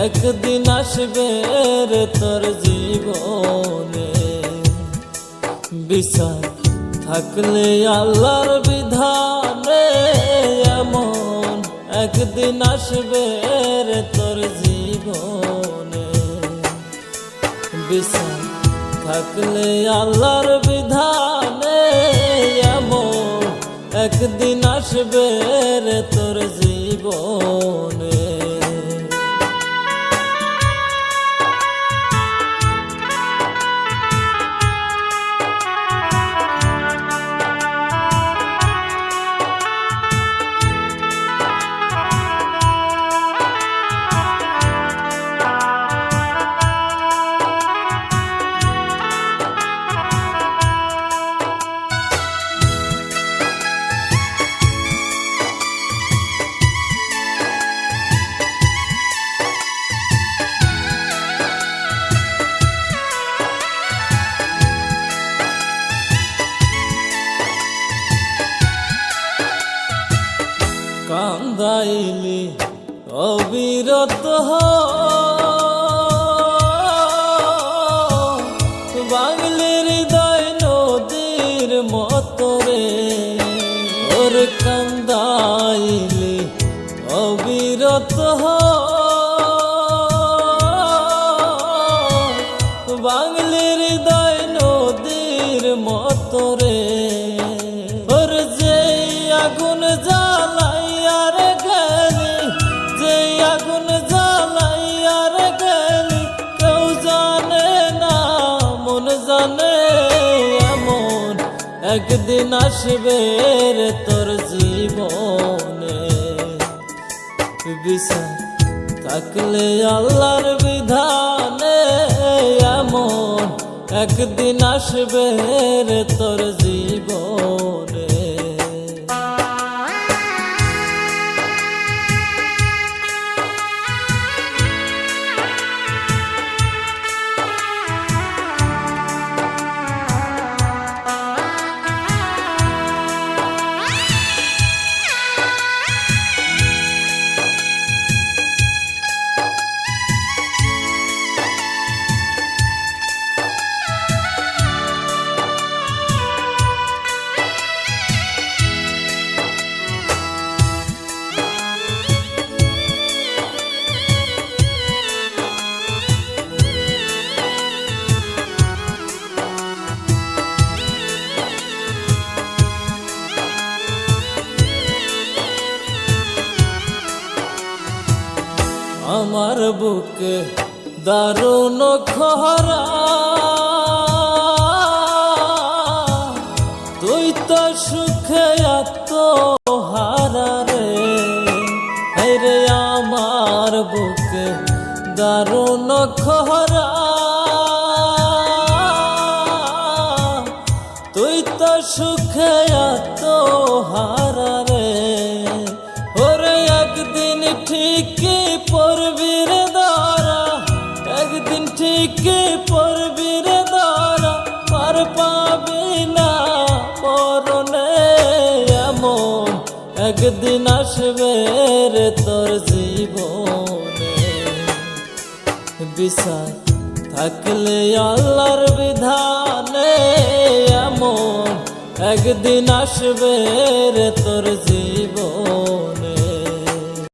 একদিন আসবে রে তোর জীবনে। বিচার থাকলে আল্লাহর বিধানে, এমন একদিন আসবে রে তোর জীবনে। বিচার থাকলে আল্লাহর বিধানে, এমন একদিন আসবে রে তোর জীবনে। কান্দাইলি অবিরত বাংলি হৃদয় নদীর মতো রে। ওর কান্দাইলি অবিরত বাংলি হৃদয় নদীর মতো রে। ওর যে আগুন জ্বালাইয়ার গেলি, যে আগুন জ্বালাইয়ার গেলি, কেউ জানে না মন জানে। এমন একদিন আসবে রে তোর জীবনে। বিচার থাকলে আল্লাহর বিধানে, এমন একদিন আসবে রে তোর জীবনে। আমার বুকে দারুণ খরা, তুই তো সুখে আত্মহারা রে। রে আমার বুকে দারুণ খরা, তুই তো সুখে আত্মহারা রে। ওরে একদিন ঠিকই পড়বি রে ধরা, একদিন ঠিকই পড়বি রে ধরা, পার পাবি না মরণে। এমন একদিন আসবে রে তোর জীবনে। বিচার থাকলে আল্লাহর বিধানে, এমন একদিন আসবে রে তোর জীবনে।